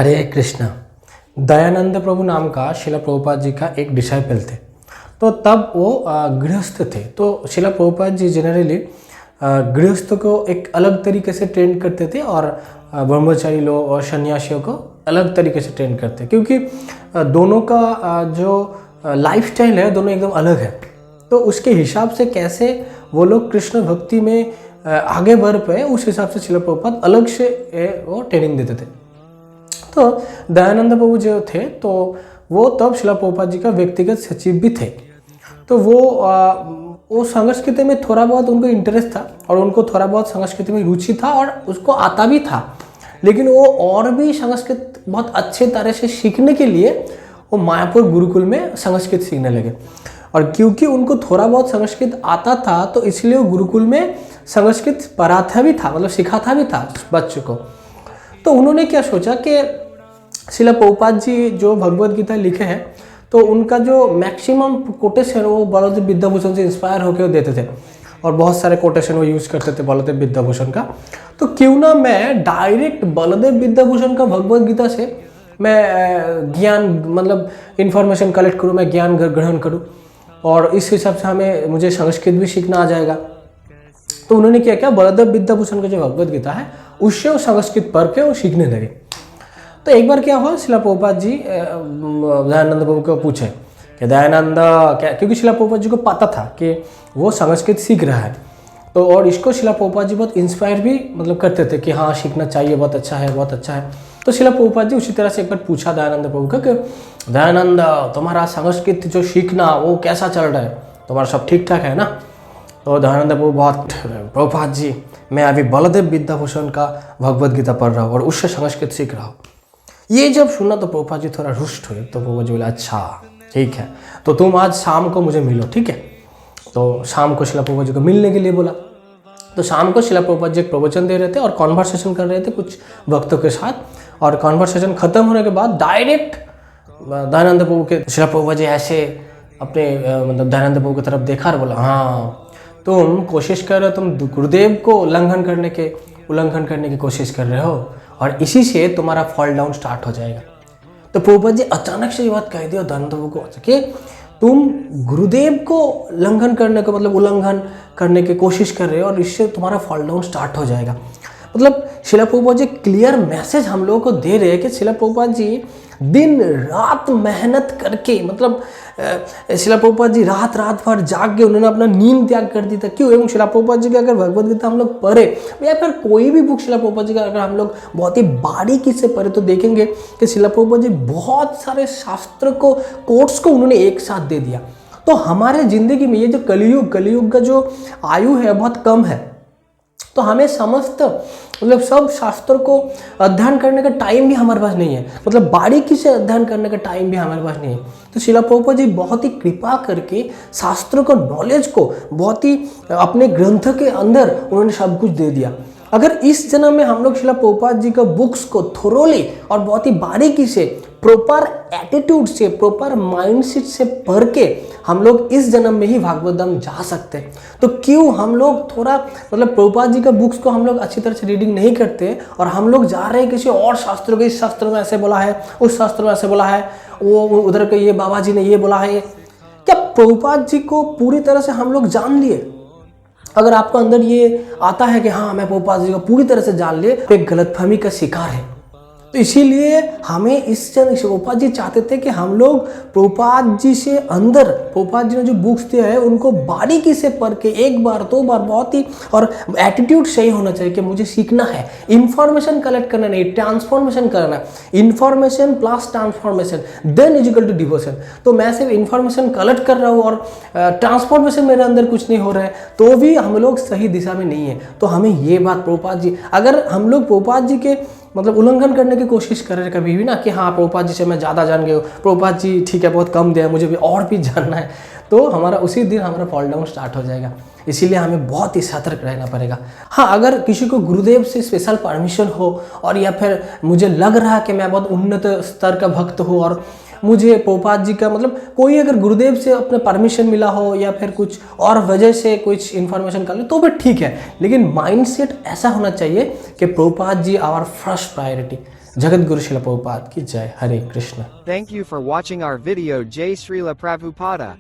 हरे कृष्णा। दयानंद प्रभु नाम का शिला प्रभुपाद जी का एक डिसाइपल थे। तो तब वो गृहस्थ थे। तो शिला प्रभुपाद जी जनरली गृहस्थ को एक अलग तरीके से ट्रेन करते थे और ब्रह्मचारी लोग और सन्यासियों को अलग तरीके से ट्रेन करते, क्योंकि दोनों का जो लाइफस्टाइल है दोनों एकदम अलग है। तो उसके हिसाब से कैसे वो लोग कृष्ण भक्ति में आगे बढ़ पाए, उस हिसाब से शिला प्रभुपाद अलग से वो ट्रेनिंग देते थे। तो दयानंद प्रभु जो थे तो वो तब शिला प्रभुपाद जी का व्यक्तिगत सचिव भी थे। तो वो संस्कृति में थोड़ा बहुत उनको इंटरेस्ट था और उनको थोड़ा बहुत संस्कृति में रुचि था और उसको आता भी था, लेकिन वो और भी संस्कृत बहुत अच्छे तरह से सीखने के लिए वो मायापुर गुरुकुल में संस्कृत सीखने लगे। और क्योंकि उनको थोड़ा बहुत संस्कृत आता था तो इसलिए वो गुरुकुल में संस्कृत पढ़ाता भी था, मतलब सिखाता भी था बच्चों को। तो उन्होंने क्या सोचा कि शिला प्रभुपाद जी जो भगवत गीता लिखे हैं तो उनका जो मैक्सिमम कोटेशन वो बलदेव विद्याभूषण से इंस्पायर होकर देते थे और बहुत सारे कोटेशन वो यूज़ करते थे बलदेव विद्याभूषण का। तो क्यों ना मैं डायरेक्ट बलदेव विद्याभूषण का भगवत गीता से मैं ज्ञान मतलब इन्फॉर्मेशन कलेक्ट करूँ, मैं ज्ञान ग्रहण करूँ और इस हिसाब से मुझे संस्कृत भी सीखना आ जाएगा। तो उन्होंने क्या किया, बलदेव विद्याभूषण का जो भगवत गीता है उससे वो संस्कृत पढ़ के वो सीखने लगे। तो एक बार क्या हुआ, शिला प्रभुपाद जी दयानंद प्रभु को पूछे कि दयानंद क्या, क्योंकि शिला प्रभुपाद जी को पता था कि वो संस्कृत सीख रहा है। तो और इसको शिला प्रभुपाद जी बहुत इंस्पायर भी मतलब करते थे कि हाँ सीखना चाहिए, बहुत अच्छा है, बहुत अच्छा है। तो शिला प्रभुपाद जी उसी तरह से एक बार पूछा दयानंद प्रभु का कि दयानंद तुम्हारा संस्कृत जो सीखना वो कैसा चल रहा है, तुम्हारा सब ठीक ठाक है ना? तो दयानंद प्रभु बहुत, प्रभुपाद जी मैं अभी बलदेव विद्याभूषण का भगवत गीता पढ़ रहा हूँ और उससे संस्कृत सीख रहा हूँ। ये जब सुना तो प्रभुपाद जी थोड़ा रुष्ट हुए। तो प्रभुपाद जी बोले अच्छा ठीक है, तो तुम आज शाम को मुझे मिलो, ठीक है? तो शाम को शिला प्रभुपाद जी को मिलने के लिए बोला। तो शाम को शिला प्रभुपाद जी एक प्रवचन दे रहे थे और कॉन्वर्सेशन कर रहे थे कुछ भक्तों के साथ। और कॉन्वर्सेशन खत्म होने के बाद डायरेक्ट दयानंद प्रभु के शिला प्रभुपाद जी ऐसे अपने मतलब दयानंद प्रभु की तरफ देखा और बोला हाँ तुम कोशिश कर रहे हो, तुम गुरुदेव को उल्लंघन करने की कोशिश कर रहे हो और इसी से तुम्हारा फॉल डाउन स्टार्ट हो जाएगा। तो प्रभुपाद जी अचानक से ये बात कह दिया दयानंद प्रभु को कि तुम गुरुदेव को उल्लंघन करने की कोशिश कर रहे हो और इससे तुम्हारा फॉल डाउन स्टार्ट हो जाएगा। मतलब शिला प्रभुपाद जी क्लियर मैसेज हम लोगों को दे रहे हैं कि शिला प्रभुपाद जी दिन रात मेहनत करके, मतलब शिला प्रभुपाद जी रात भर जाग के उन्होंने अपना नींद त्याग कर दी था। क्यों? एवं शिला प्रभुपाद जी का अगर भगवत गीता हम लोग पढ़े या फिर कोई भी बुक शिला प्रभुपाद जी का अगर हम लोग बहुत ही बारीकी से पढ़े तो देखेंगे कि शिला प्रभुपाद जी बहुत सारे शास्त्र को कोट्स को उन्होंने एक साथ दे दिया। तो हमारे जिंदगी में ये जो कलयुग का जो आयु है बहुत कम है, तो हमें समस्त मतलब सब शास्त्रों को अध्ययन करने का टाइम भी हमारे पास नहीं है, मतलब बारीकी से अध्ययन करने का टाइम भी हमारे पास नहीं है। तो शिला प्रभुपाद जी बहुत ही कृपा करके शास्त्रों को नॉलेज को बहुत ही अपने ग्रंथ के अंदर उन्होंने सब कुछ दे दिया। अगर इस जन्म में हम लोग शिला प्रभुपाद जी का बुक्स को थोरोली और बहुत ही बारीकी से प्रॉपर एटीट्यूड से प्रॉपर माइंडसेट से पढ़ के हम लोग इस जन्म में ही भागवत धाम जा सकते हैं। तो क्यों हम लोग थोड़ा मतलब प्रभुपाद जी का बुक्स को हम लोग अच्छी तरह से रीडिंग नहीं करते और हम लोग जा रहे हैं किसी और शास्त्रों के, इस शास्त्र में ऐसे बोला है, उस शास्त्र में ऐसे बोला है, वो उधर के ये बाबा जी ने ये बोला है। क्या प्रभुपाद जी को पूरी तरह से हम लोग जान लिए? अगर आपको अंदर ये आता है कि हाँ मैं प्रभुपाद जी को पूरी तरह से जान लिए, तो एक गलतफहमी का शिकार है। तो इसीलिए हमें इस प्रभुपाद जी चाहते थे कि हम लोग प्रभुपाद जी से अंदर प्रभुपाद जी ने जो बुक्स दिया है उनको बारीकी से पढ़ के एक बार दो बार बहुत ही, और एटीट्यूड सही होना चाहिए कि मुझे सीखना है, इन्फॉर्मेशन कलेक्ट करना नहीं, ट्रांसफॉर्मेशन करना, information plus transformation then is equal to devotion. तो मैं सिर्फ इन्फॉर्मेशन कलेक्ट कर रहा हूँ और ट्रांसफॉर्मेशन मेरे अंदर कुछ नहीं हो रहा है तो भी हम लोग सही दिशा में नहीं है। तो हमें ये बात प्रभुपाद जी, अगर हम लोग प्रभुपाद जी के मतलब उल्लंघन करने की कोशिश कर रहे हैं कभी भी ना कि हाँ प्रभुपाद जी से मैं ज़्यादा जान गया हूँ, प्रभुपाद जी ठीक है बहुत कम दिया है, मुझे भी और भी जानना है, तो हमारा उसी दिन हमारा फॉल डाउन स्टार्ट हो जाएगा। इसीलिए हमें बहुत ही सतर्क रहना पड़ेगा। हाँ, अगर किसी को गुरुदेव से स्पेशल परमिशन हो और या फिर मुझे लग रहा है कि मैं बहुत उन्नत स्तर का भक्त हूँ और मुझे प्रभुपाद जी का मतलब कोई अगर गुरुदेव से अपने परमिशन मिला हो या फिर कुछ और वजह से कुछ इन्फॉर्मेशन कर ले तो भी ठीक है, लेकिन माइंडसेट ऐसा होना चाहिए कि Prabhupada ji our first priority. Jagat Guru शिला प्रभुपाद की जय। हरे Krishna. Thank you for watching our video. Jai Srila Prabhupada.